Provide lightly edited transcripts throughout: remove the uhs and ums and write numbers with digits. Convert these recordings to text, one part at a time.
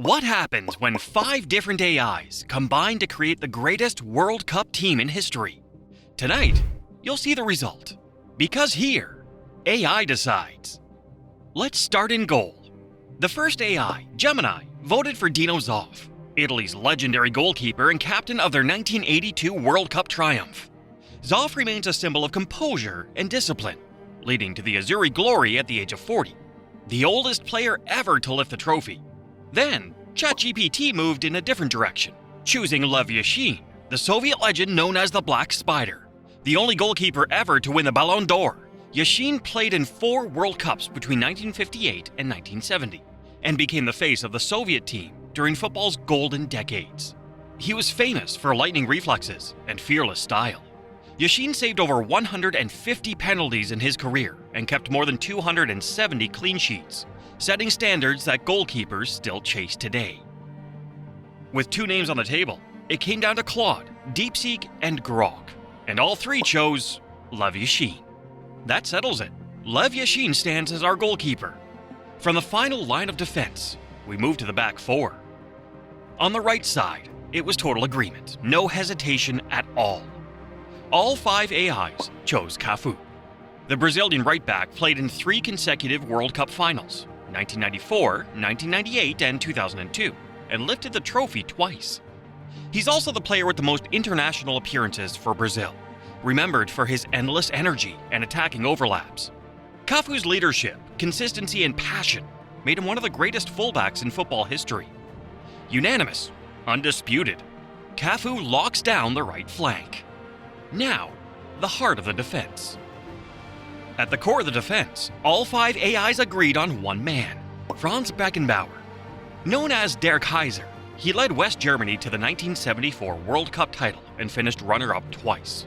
What happens when 5 different AIs combine to create the greatest World Cup team in history? Tonight, you'll see the result. Because here, AI decides. Let's start in goal. The first AI, Gemini, voted for Dino Zoff, Italy's legendary goalkeeper and captain of their 1982 World Cup triumph. Zoff remains a symbol of composure and discipline, leading to the Azzurri glory at the age of 40, the oldest player ever to lift the trophy. Then, ChatGPT moved in a different direction, choosing Lev Yashin, the Soviet legend known as the Black Spider. The only goalkeeper ever to win the Ballon d'Or, Yashin played in 4 World Cups between 1958 and 1970, and became the face of the Soviet team during football's golden decades. He was famous for lightning reflexes and fearless style. Yashin saved over 150 penalties in his career and kept more than 270 clean sheets, setting standards that goalkeepers still chase today. With 2 names on the table, it came down to Claude, DeepSeek, and Grok, and all 3 chose Lev Yashin. That settles it. Lev Yashin stands as our goalkeeper. From the final line of defense, we move to the back 4. On the right side, it was total agreement, no hesitation at all. All 5 AIs chose Cafu. The Brazilian right back played in 3 consecutive World Cup finals, 1994, 1998, and 2002, and lifted the trophy twice. He's also the player with the most international appearances for Brazil, remembered for his endless energy and attacking overlaps. Cafu's leadership, consistency, and passion made him one of the greatest fullbacks in football history. Unanimous, undisputed, Cafu locks down the right flank. Now, the heart of the defense. At the core of the defense, all 5 AIs agreed on one man, Franz Beckenbauer. Known as Der Kaiser, he led West Germany to the 1974 World Cup title and finished runner-up twice.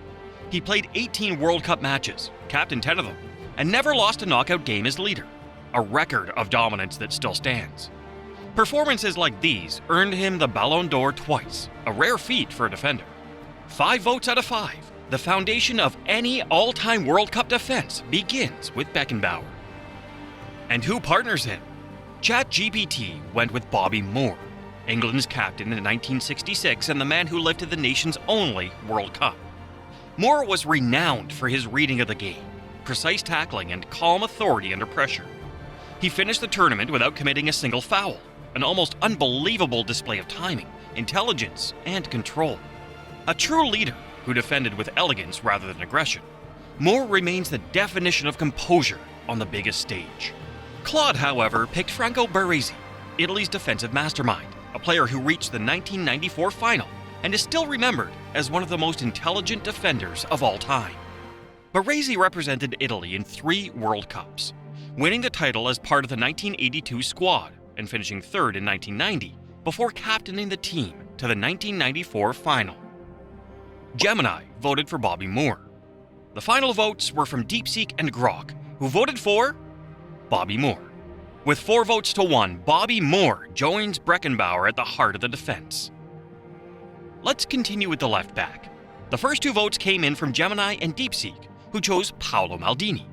He played 18 World Cup matches, captained 10 of them, and never lost a knockout game as leader, a record of dominance that still stands. Performances like these earned him the Ballon d'Or twice, a rare feat for a defender. 5 votes out of 5. The foundation of any all-time World Cup defense begins with Beckenbauer. And who partners him? ChatGPT went with Bobby Moore, England's captain in 1966 and the man who lifted the nation's only World Cup. Moore was renowned for his reading of the game, precise tackling, and calm authority under pressure. He finished the tournament without committing a single foul, an almost unbelievable display of timing, intelligence, and control. A true leader who defended with elegance rather than aggression. Moore remains the definition of composure on the biggest stage. Claude, however, picked Franco Baresi, Italy's defensive mastermind, a player who reached the 1994 final and is still remembered as one of the most intelligent defenders of all time. Baresi represented Italy in 3 World Cups, winning the title as part of the 1982 squad and finishing 3rd in 1990 before captaining the team to the 1994 final. Gemini voted for Bobby Moore. The final votes were from DeepSeek and Grok, who voted for Bobby Moore. With 4 votes to 1, Bobby Moore joins Beckenbauer at the heart of the defense. Let's continue with the left back. The first 2 votes came in from Gemini and DeepSeek, who chose Paolo Maldini,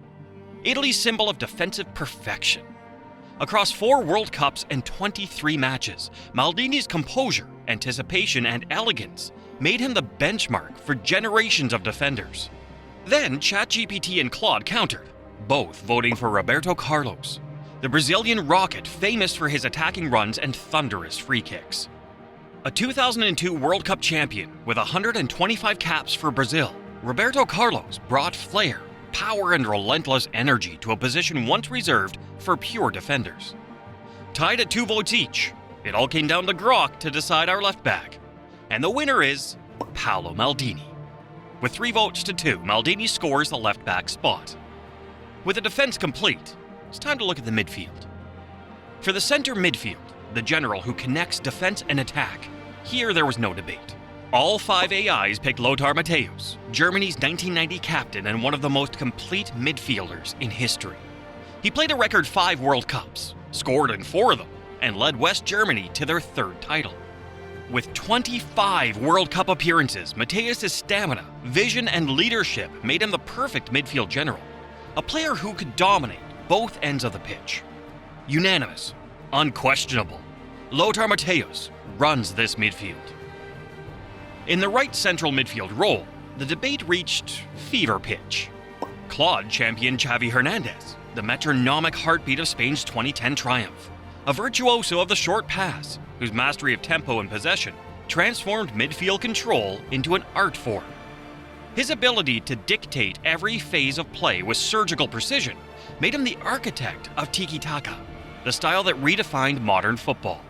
Italy's symbol of defensive perfection. Across 4 World Cups and 23 matches, Maldini's composure, anticipation, and elegance made him the benchmark for generations of defenders. Then ChatGPT and Claude countered, both voting for Roberto Carlos, the Brazilian rocket famous for his attacking runs and thunderous free kicks. A 2002 World Cup champion with 125 caps for Brazil, Roberto Carlos brought flair, power, and relentless energy to a position once reserved for pure defenders. Tied at 2 votes each, it all came down to Grok to decide our left back. And the winner is Paolo Maldini. With 3 votes to 2, Maldini scores the left back spot. With the defense complete, it's time to look at the midfield. For the center midfield, the general who connects defense and attack, here there was no debate. All 5 AIs picked Lothar Matthäus, Germany's 1990 captain and one of the most complete midfielders in history. He played a record 5 World Cups, scored in 4 of them, and led West Germany to their 3rd title. With 25 World Cup appearances, Matthäus' stamina, vision, and leadership made him the perfect midfield general, a player who could dominate both ends of the pitch. Unanimous, unquestionable, Lothar Matthäus runs this midfield. In the right central midfield role, the debate reached fever pitch. Claude championed Xavi Hernandez, the metronomic heartbeat of Spain's 2010 triumph, a virtuoso of the short pass whose mastery of tempo and possession transformed midfield control into an art form. His ability to dictate every phase of play with surgical precision made him the architect of tiki-taka, the style that redefined modern football.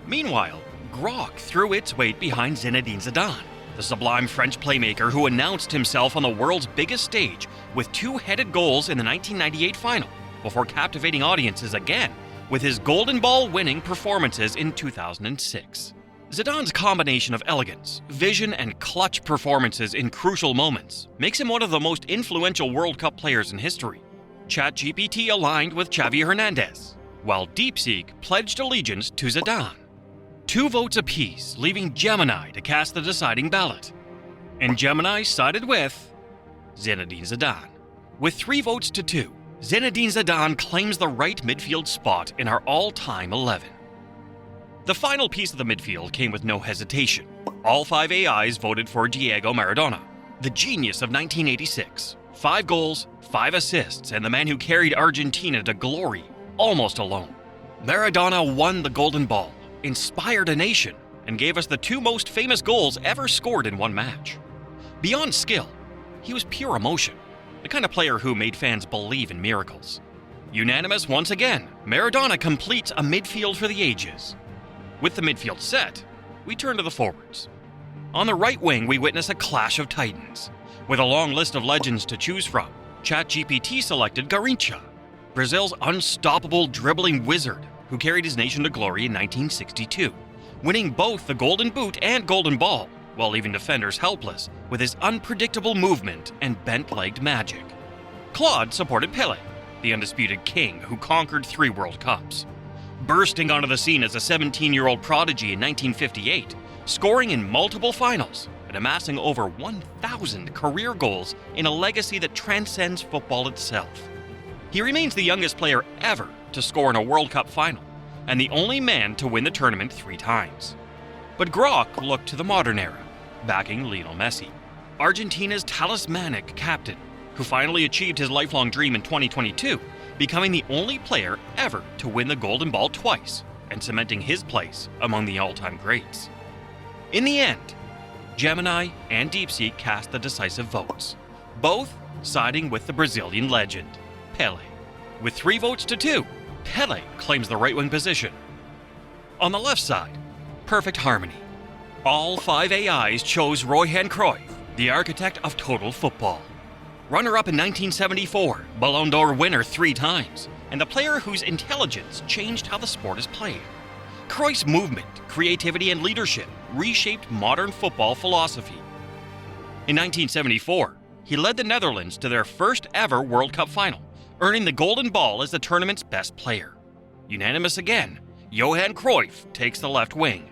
Meanwhile, Groc threw its weight behind Zinedine Zidane, the sublime French playmaker who announced himself on the world's biggest stage with two-headed goals in the 1998 final, before captivating audiences again with his Golden Ball winning performances in 2006. Zidane's combination of elegance, vision, and clutch performances in crucial moments makes him one of the most influential World Cup players in history. ChatGPT aligned with Xavi Hernandez, while DeepSeek pledged allegiance to Zidane. 2 votes apiece, leaving Gemini to cast the deciding ballot. And Gemini sided with Zinedine Zidane. With 3 votes to 2, Zinedine Zidane claims the right midfield spot in our all-time 11. The final piece of the midfield came with no hesitation. All 5 AIs voted for Diego Maradona, the genius of 1986. 5 goals, 5 assists, and the man who carried Argentina to glory almost alone. Maradona won the Golden Ball, inspired a nation, and gave us the 2 most famous goals ever scored in one match. Beyond skill, he was pure emotion, the kind of player who made fans believe in miracles. Unanimous once again, Maradona completes a midfield for the ages. With the midfield set, we turn to the forwards. On the right wing, we witness a clash of titans. With a long list of legends to choose from, ChatGPT selected Garrincha, Brazil's unstoppable dribbling wizard who carried his nation to glory in 1962, winning both the Golden Boot and Golden Ball, while leaving defenders helpless with his unpredictable movement and bent-legged magic. Claude supported Pelé, the undisputed king who conquered 3 World Cups. Bursting onto the scene as a 17-year-old prodigy in 1958, scoring in multiple finals and amassing over 1,000 career goals in a legacy that transcends football itself. He remains the youngest player ever to score in a World Cup final, and the only man to win the tournament 3 times. But Groc looked to the modern era, backing Lionel Messi, Argentina's talismanic captain, who finally achieved his lifelong dream in 2022, becoming the only player ever to win the Golden Ball twice and cementing his place among the all-time greats. In the end, Gemini and DeepSeek cast the decisive votes, both siding with the Brazilian legend, Pelé. With 3 votes to 2, Pelé claims the right-wing position. On the left side, perfect harmony. All 5 AIs chose Johan Cruyff, the architect of total football. Runner-up in 1974, Ballon d'Or winner 3 times, and the player whose intelligence changed how the sport is played. Cruyff's movement, creativity, and leadership reshaped modern football philosophy. In 1974, he led the Netherlands to their first ever World Cup final, earning the Golden Ball as the tournament's best player. Unanimous again, Johan Cruyff takes the left wing.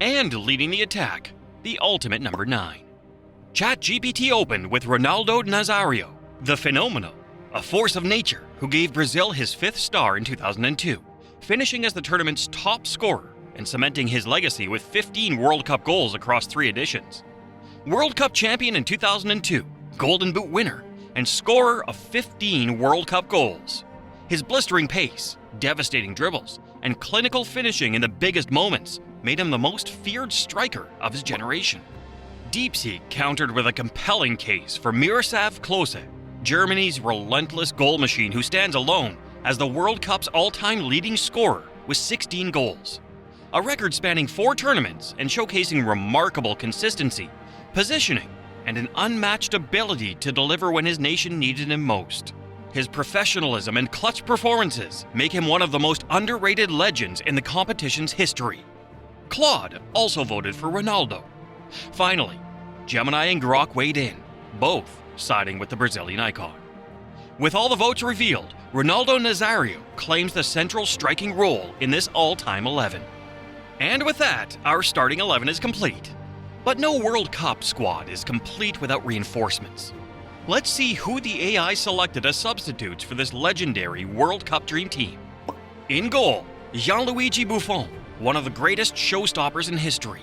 And leading the attack, the ultimate number 9. ChatGPT opened with Ronaldo Nazário, the phenomenal, a force of nature who gave Brazil his 5th star in 2002, finishing as the tournament's top scorer and cementing his legacy with 15 World Cup goals across 3 editions. World Cup champion in 2002, Golden Boot winner, and scorer of 15 World Cup goals. His blistering pace, devastating dribbles, and clinical finishing in the biggest moments made him the most feared striker of his generation. DeepSeek countered with a compelling case for Miroslav Klose, Germany's relentless goal machine who stands alone as the World Cup's all-time leading scorer with 16 goals. A record spanning 4 tournaments and showcasing remarkable consistency, positioning, and an unmatched ability to deliver when his nation needed him most. His professionalism and clutch performances make him one of the most underrated legends in the competition's history. Claude also voted for Ronaldo. Finally, Gemini and Groc weighed in, both siding with the Brazilian icon. With all the votes revealed, Ronaldo Nazário claims the central striking role in this all-time 11. And with that, our starting 11 is complete. But no World Cup squad is complete without reinforcements. Let's see who the AI selected as substitutes for this legendary World Cup dream team. In goal, Gianluigi Buffon, one of the greatest showstoppers in history.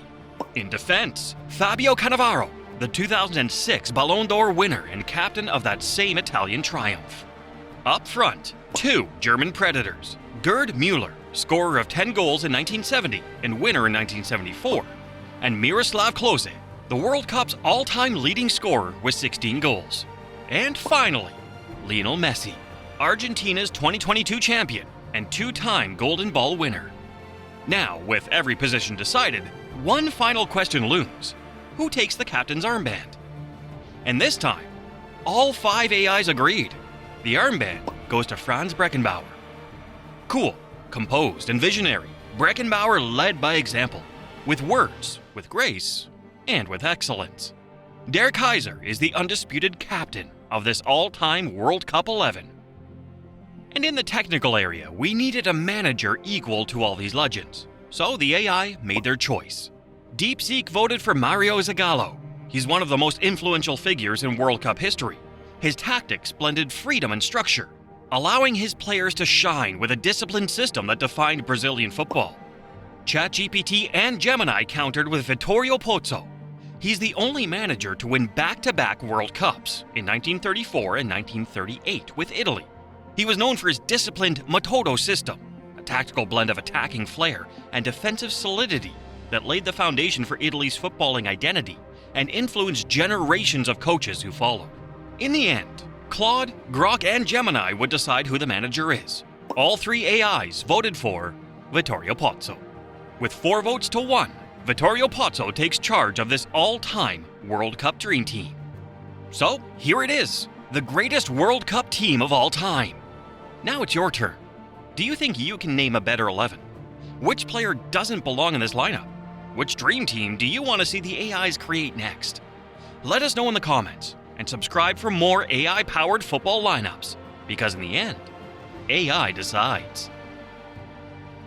In defense, Fabio Cannavaro, the 2006 Ballon d'Or winner and captain of that same Italian triumph. Up front, two German predators, Gerd Müller, scorer of 10 goals in 1970 and winner in 1974, and Miroslav Klose, the World Cup's all-time leading scorer with 16 goals. And finally, Lionel Messi, Argentina's 2022 champion and two-time Golden Ball winner. Now, with every position decided, one final question looms. Who takes the captain's armband? And this time, all 5 AIs agreed. The armband goes to Franz Beckenbauer. Cool, composed, and visionary, Beckenbauer led by example, with words, with grace, and with excellence. Der Kaiser is the undisputed captain of this all-time World Cup 11. And in the technical area, we needed a manager equal to all these legends. So the AI made their choice. DeepSeek voted for Mario Zagallo. He's one of the most influential figures in World Cup history. His tactics blended freedom and structure, allowing his players to shine with a disciplined system that defined Brazilian football. ChatGPT and Gemini countered with Vittorio Pozzo. He's the only manager to win back-to-back World Cups in 1934 and 1938 with Italy. He was known for his disciplined Metodo system, a tactical blend of attacking flair and defensive solidity that laid the foundation for Italy's footballing identity and influenced generations of coaches who followed. In the end, Claude, Grok, and Gemini would decide who the manager is. All 3 AIs voted for Vittorio Pozzo. With 4 votes to 1, Vittorio Pozzo takes charge of this all-time World Cup dream team. So, here it is, the greatest World Cup team of all time. Now it's your turn. Do you think you can name a better 11? Which player doesn't belong in this lineup? Which dream team do you want to see the AIs create next? Let us know in the comments, and subscribe for more AI-powered football lineups, because in the end, AI decides.